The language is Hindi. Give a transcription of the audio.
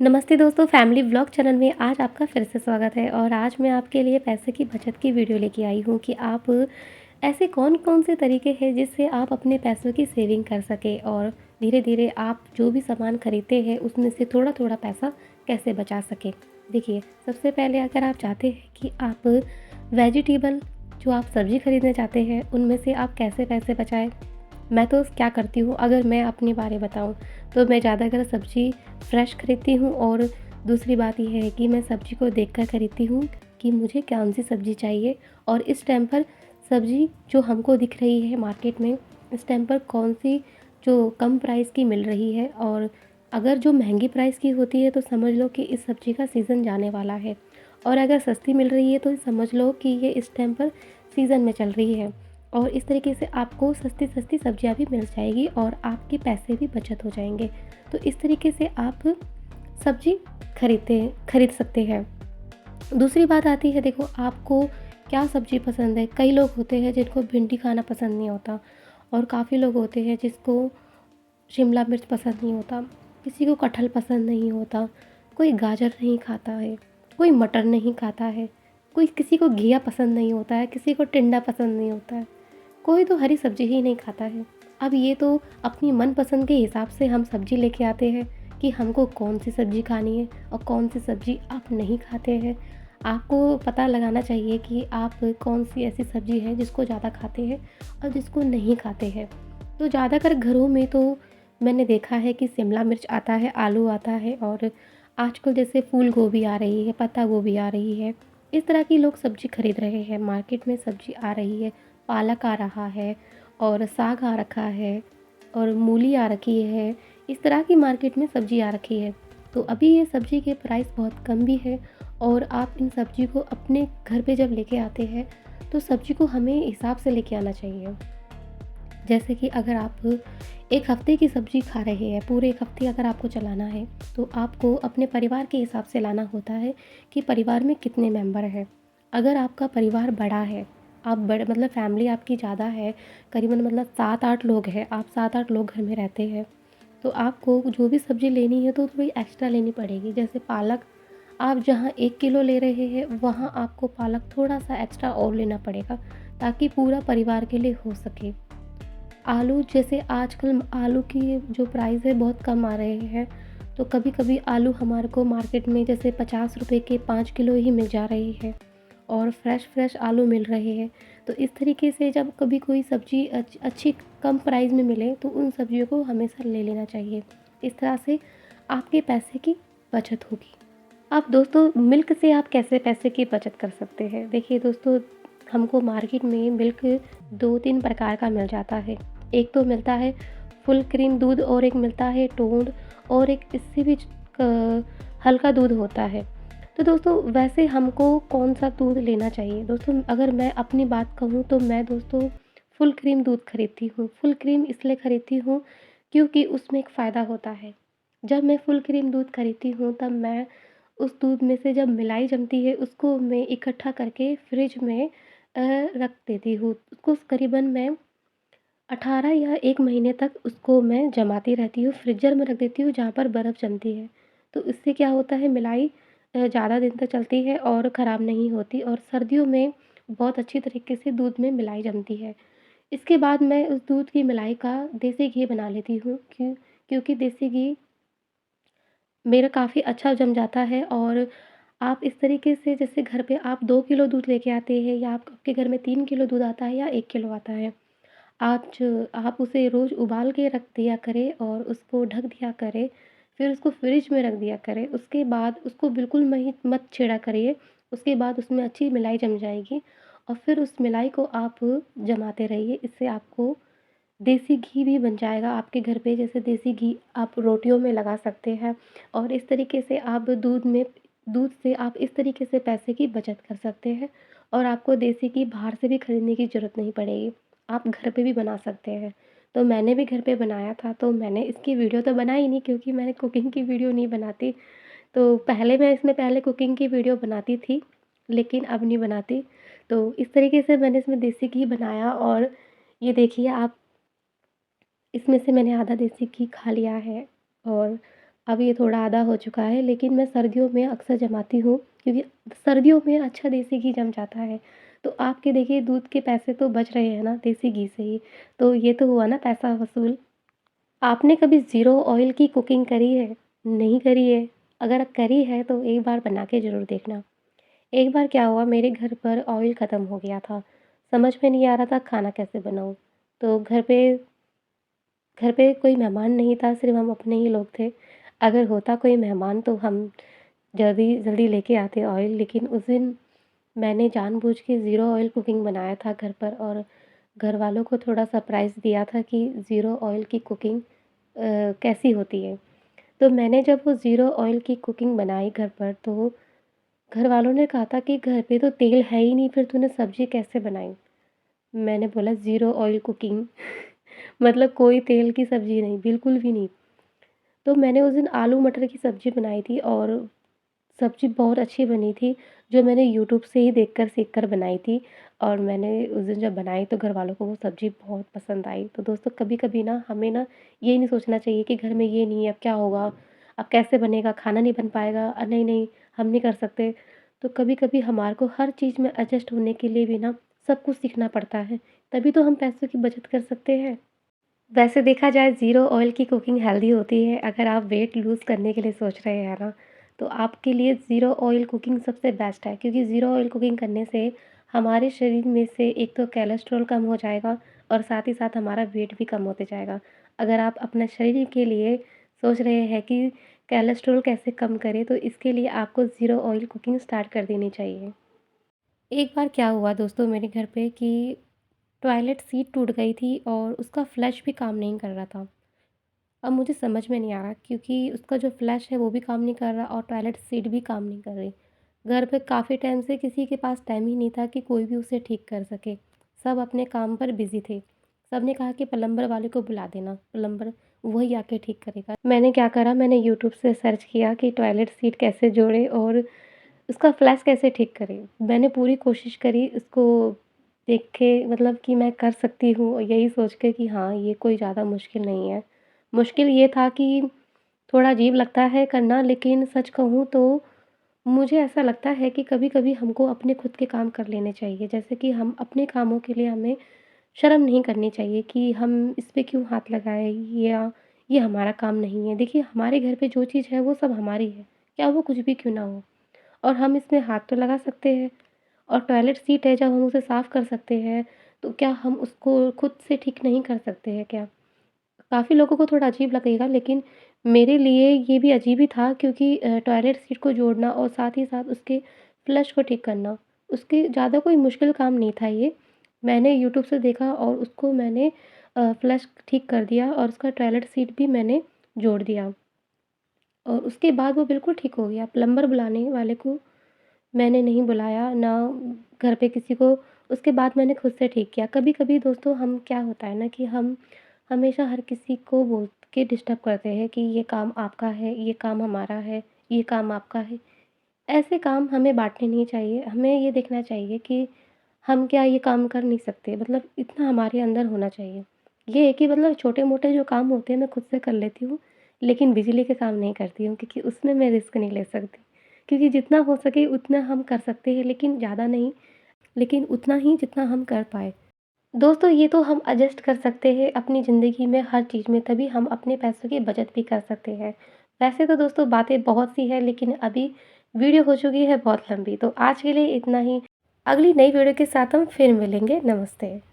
नमस्ते दोस्तों, फैमिली व्लॉग चैनल में आज आपका फिर से स्वागत है। और आज मैं आपके लिए पैसे की बचत की वीडियो लेके आई हूँ कि आप ऐसे कौन-कौन से तरीके हैं जिससे आप अपने पैसों की सेविंग कर सकें और धीरे-धीरे आप जो भी सामान खरीदते हैं उसमें से थोड़ा-थोड़ा पैसा कैसे बचा सकें। देखिए, सबसे पहले अगर आप चाहते हैं कि आप वेजिटेबल जो आप सब्ज़ी खरीदना चाहते हैं उनमें से आप कैसे पैसे बचाएँ, मैं तो क्या करती हूँ, अगर मैं अपने बारे बताऊँ तो मैं ज़्यादातर सब्ज़ी फ्रेश खरीदती हूँ। और दूसरी बात ये है कि मैं सब्ज़ी को देखकर खरीदती हूँ कि मुझे कौन-सी सब्ज़ी चाहिए और इस टाइम पर सब्ज़ी जो हमको दिख रही है मार्केट में, इस टाइम पर कौन-सी जो कम प्राइस की मिल रही है। और अगर जो महंगी प्राइस की होती है तो समझ लो कि इस सब्ज़ी का सीज़न जाने वाला है, और अगर सस्ती मिल रही है तो समझ लो कि ये इस टाइम पर सीज़न में चल रही है। और इस तरीके से आपको सस्ती-सस्ती सब्जियाँ भी मिल जाएगी और आपके पैसे भी बचत हो जाएँगे। तो इस तरीके से आप सब्ज़ी खरीद सकते हैं। दूसरी बात आती है, देखो आपको क्या सब्ज़ी पसंद है। कई लोग होते हैं जिनको भिंडी खाना पसंद नहीं होता, और काफ़ी लोग होते हैं जिसको शिमला मिर्च पसंद नहीं होता, किसी को कटहल पसंद नहीं होता, कोई गाजर नहीं खाता है, कोई मटर नहीं खाता है, कोई किसी को घिया पसंद नहीं होता है, किसी को टिंडा पसंद नहीं होता है, कोई तो हरी सब्ज़ी ही नहीं खाता है। अब ये तो अपनी मनपसंद के हिसाब से हम सब्ज़ी लेके आते हैं कि हमको कौन-सी सब्ज़ी खानी है और कौन-सी सब्ज़ी आप नहीं खाते हैं। आपको पता लगाना चाहिए कि आप कौन-सी ऐसी सब्ज़ी है जिसको ज़्यादा खाते हैं और जिसको नहीं खाते हैं। तो ज़्यादातर घरों में तो मैंने देखा है कि शिमला मिर्च आता है, आलू आता है, और आजकल जैसे फूल गोभी आ रही है, पत्ता गोभी आ रही है, इस तरह की लोग सब्ज़ी खरीद रहे हैं। मार्केट में सब्ज़ी आ रही है, पालक आ रहा है और साग आ रखा है और मूली आ रखी है। इस तरह की मार्केट में सब्ज़ी आ रखी है। तो अभी ये सब्ज़ी के प्राइस बहुत कम भी है, और आप इन सब्ज़ी को अपने घर पे जब लेके आते हैं तो सब्ज़ी को हमें हिसाब से लेके आना चाहिए। जैसे कि अगर आप 1 हफ़्ते की सब्ज़ी खा रहे हैं, पूरे 1 हफ़्ते अगर आपको चलाना है, तो आपको अपने परिवार के हिसाब से लाना होता है कि परिवार में कितने मेंबर हैं। अगर आपका परिवार बड़ा है, आप बड़े मतलब फैमिली आपकी ज़्यादा है, करीबन मतलब 7-8 लोग हैं, आप 7-8 लोग घर में रहते हैं, तो आपको जो भी सब्ज़ी लेनी है तो थोड़ी एक्स्ट्रा लेनी पड़ेगी। जैसे पालक आप जहाँ 1 किलो ले रहे हैं, वहाँ आपको पालक थोड़ा-सा एक्स्ट्रा और लेना पड़ेगा, ताकि पूरा परिवार के लिए हो सके। आलू जैसे आजकल आलू की जो प्राइस है बहुत कम आ रहे हैं, तो कभी-कभी आलू हमारे को मार्केट में जैसे 50 रुपए के 5 किलो ही मिल जा रही है, और फ्रेश आलू मिल रहे हैं। तो इस तरीके से जब कभी कोई सब्ज़ी अच्छी कम प्राइस में मिले तो उन सब्जियों को हमेशा ले लेना चाहिए। इस तरह से आपके पैसे की बचत होगी। अब दोस्तों, मिल्क से आप कैसे पैसे की बचत कर सकते हैं? देखिए दोस्तों, हमको मार्केट में मिल्क 2-3 प्रकार का मिल जाता है। एक तो मिलता है फुल क्रीम दूध, और एक मिलता है टोंड, और एक इससे भी हल्का दूध होता है। तो दोस्तों, वैसे हमको कौन-सा दूध लेना चाहिए? दोस्तों, अगर मैं अपनी बात कहूँ तो मैं दोस्तों फुल क्रीम दूध खरीदती हूँ। फुल क्रीम इसलिए खरीदती हूँ क्योंकि उसमें एक फ़ायदा होता है। जब मैं फुल क्रीम दूध खरीदती हूँ तब मैं उस दूध में से जब मलाई जमती है उसको मैं इकट्ठा करके फ्रिज में रख देती हूँ। उसको करीबन मैं 18 या 1 महीने तक उसको मैं जमाती रहती हूँ, फ्रीज़र में रख देती हूँ जहाँ पर बर्फ़ जमती है। तो इससे क्या होता है, मलाई ज़्यादा दिन तक चलती है और ख़राब नहीं होती, और सर्दियों में बहुत अच्छी तरीके से दूध में मलाई जमती है। इसके बाद मैं उस दूध की मलाई का देसी घी बना लेती हूँ, क्योंकि देसी घी मेरा काफ़ी अच्छा जम जाता है। और आप इस तरीके से जैसे घर पे आप 2 किलो दूध लेके आते हैं, या आपके घर में 3 किलो दूध आता है या 1 किलो आता है। आप उसे रोज़ उबाल के रख दिया करें और उसको ढक दिया करें, फिर उसको फ्रिज में रख दिया करें। उसके बाद उसको बिल्कुल मही मत छेड़ा करिए, उसके बाद उसमें अच्छी मलाई जम जाएगी, और फिर उस मलाई को आप जमाते रहिए। इससे आपको देसी घी भी बन जाएगा आपके घर पे। जैसे देसी घी आप रोटियों में लगा सकते हैं, और इस तरीके से आप दूध से आप इस तरीके से पैसे की बचत कर सकते हैं, और आपको देसी घी बाहर से भी खरीदने की ज़रूरत नहीं पड़ेगी। आप घर पे भी बना सकते हैं। तो मैंने भी घर पे बनाया था, तो मैंने इसकी वीडियो तो बनाई नहीं क्योंकि मैंने कुकिंग की वीडियो नहीं बनाती। तो पहले कुकिंग की वीडियो बनाती थी, लेकिन अब नहीं बनाती। तो इस तरीके से मैंने इसमें देसी घी बनाया, और ये देखिए आप, इसमें से मैंने आधा देसी घी खा लिया है, और अब ये थोड़ा आधा हो चुका है, लेकिन मैं सर्दियों में अक्सर जमाती हूँ क्योंकि सर्दियों में अच्छा देसी घी जम जाता है। तो आपके देखिए दूध के पैसे तो बच रहे हैं ना देसी घी से ही, तो ये तो हुआ ना पैसा वसूल। आपने कभी ज़ीरो ऑयल की कुकिंग करी है? नहीं करी है? अगर करी है तो एक बार बना के ज़रूर देखना। एक बार क्या हुआ, मेरे घर पर ऑयल ख़त्म हो गया था। समझ में नहीं आ रहा था खाना कैसे बनाऊँ? तो घर पे कोई मेहमान नहीं था, सिर्फ़ हम अपने ही लोग थे। अगर होता कोई मेहमान तो हम जल्दी-जल्दी लेके आते ऑयल, लेकिन उस दिन मैंने जानबूझ के ज़ीरो ऑयल कुकिंग बनाया था घर पर और घरवालों को थोड़ा सरप्राइज़ दिया था कि ज़ीरो ऑयल की कुकिंग कैसी होती है। तो मैंने जब वो ज़ीरो ऑयल की कुकिंग बनाई घर पर, तो घरवालों ने कहा था कि घर पे तो तेल है ही नहीं, फिर तूने सब्ज़ी कैसे बनाई? मैंने बोला ज़ीरो ऑयल कुकिंग। मतलब कोई तेल की सब्ज़ी नहीं, बिल्कुल भी नहीं। तो मैंने उस दिन आलू मटर की सब्ज़ी बनाई थी और सब्ज़ी बहुत अच्छी बनी थी, जो मैंने यूट्यूब से ही देखकर सीख कर बनाई थी और मैंने उस दिन जब बनाई तो घरवालों को वो सब्ज़ी बहुत पसंद आई। तो दोस्तों कभी-कभी ना हमें ना ये नहीं सोचना चाहिए कि घर में ये नहीं है, अब क्या होगा? अब कैसे बनेगा? खाना नहीं बन पाएगा? नहीं, हम नहीं कर सकते। तो कभी-कभी हमारे को हर चीज़ में एडजस्ट होने के लिए भी ना सब कुछ सीखना पड़ता है, तभी तो हम पैसों की बचत कर सकते हैं। वैसे देखा जाए ज़ीरो ऑयल की कुकिंग हेल्दी होती है, अगर आप वेट लूज़ करने के लिए सोच रहे हैं ना, तो आपके लिए ज़ीरो ऑयल कुकिंग सबसे बेस्ट है क्योंकि ज़ीरो ऑयल कुकिंग करने से हमारे शरीर में से एक तो कोलेस्ट्रॉल कम हो जाएगा और साथ ही साथ हमारा वेट भी कम होते जाएगा। अगर आप अपने शरीर के लिए सोच रहे हैं कि कोलेस्ट्रॉल कैसे कम करें, तो इसके लिए आपको ज़ीरो ऑयल कुकिंग स्टार्ट कर देनी चाहिए। एक बार क्या हुआ दोस्तों मेरे घर पे कि टॉयलेट सीट टूट गई थी और उसका फ्लश भी काम नहीं कर रहा था। अब मुझे समझ में नहीं आ रहा क्योंकि उसका जो फ्लश है वो भी काम नहीं कर रहा और टॉयलेट सीट भी काम नहीं कर रही। घर पे काफ़ी टाइम से किसी के पास टाइम ही नहीं था कि कोई भी उसे ठीक कर सके। सब अपने काम पर बिज़ी थे। सबने कहा कि प्लम्बर वाले को बुला देना, प्लम्बर वही आके ठीक करेगा। मैंने क्या करा, मैंने यूट्यूब से सर्च किया कि टॉयलेट सीट कैसे जोड़ें और उसका फ्लैश कैसे ठीक करें। मैंने पूरी कोशिश करी इसको देख के, मतलब कि मैं कर सकती हूँ यही सोच के कि हाँ, ये कोई ज़्यादा मुश्किल नहीं है। मुश्किल ये था कि थोड़ा अजीब लगता है करना, लेकिन सच कहूँ तो मुझे ऐसा लगता है कि कभी-कभी हमको अपने खुद के काम कर लेने चाहिए। जैसे कि हम अपने कामों के लिए हमें शर्म नहीं करनी चाहिए कि हम इस पे क्यों हाथ लगाएँ या ये हमारा काम नहीं है। देखिए हमारे घर पे जो चीज़ है वो सब हमारी है, क्या वो कुछ भी क्यों ना हो। और हम इसमें हाथ तो लगा सकते हैं और टॉयलेट सीट है जब हम उसे साफ़ कर सकते हैं, तो क्या हम उसको खुद से ठीक नहीं कर सकते हैं क्या? काफ़ी लोगों को थोड़ा अजीब लगेगा, लेकिन मेरे लिए ये भी अजीब ही था क्योंकि टॉयलेट सीट को जोड़ना और साथ ही साथ उसके फ्लश को ठीक करना, उसके ज़्यादा कोई मुश्किल काम नहीं था ये। मैंने यूट्यूब से देखा और उसको मैंने फ्लश ठीक कर दिया और उसका टॉयलेट सीट भी मैंने जोड़ दिया और उसके बाद वो बिल्कुल ठीक हो गया। प्लम्बर बुलाने वाले को मैंने नहीं बुलाया, ना घर पे किसी को, उसके बाद मैंने खुद से ठीक किया। कभी-कभी दोस्तों हम क्या होता है ना कि हम हमेशा हर किसी को बोल के डिस्टर्ब करते हैं कि ये काम आपका है, ये काम हमारा है, ये काम आपका है। ऐसे काम हमें बाँटने नहीं चाहिए, हमें ये देखना चाहिए कि हम क्या ये काम कर नहीं सकते, मतलब इतना हमारे अंदर होना चाहिए। ये है कि मतलब छोटे-मोटे जो काम होते हैं मैं खुद से कर लेती हूँ, लेकिन बिजली के काम नहीं करती हूँ क्योंकि उसमें मैं रिस्क नहीं ले सकती। क्योंकि जितना हो सके उतना हम कर सकते हैं, लेकिन ज़्यादा नहीं, लेकिन उतना ही जितना हम कर पाएँ। दोस्तों ये तो हम एडजस्ट कर सकते हैं अपनी ज़िंदगी में हर चीज़ में, तभी हम अपने पैसों की बचत भी कर सकते हैं। वैसे तो दोस्तों बातें बहुत सी हैं, लेकिन अभी वीडियो हो चुकी है बहुत लंबी, तो आज के लिए इतना ही। अगली नई वीडियो के साथ हम फिर मिलेंगे। नमस्ते।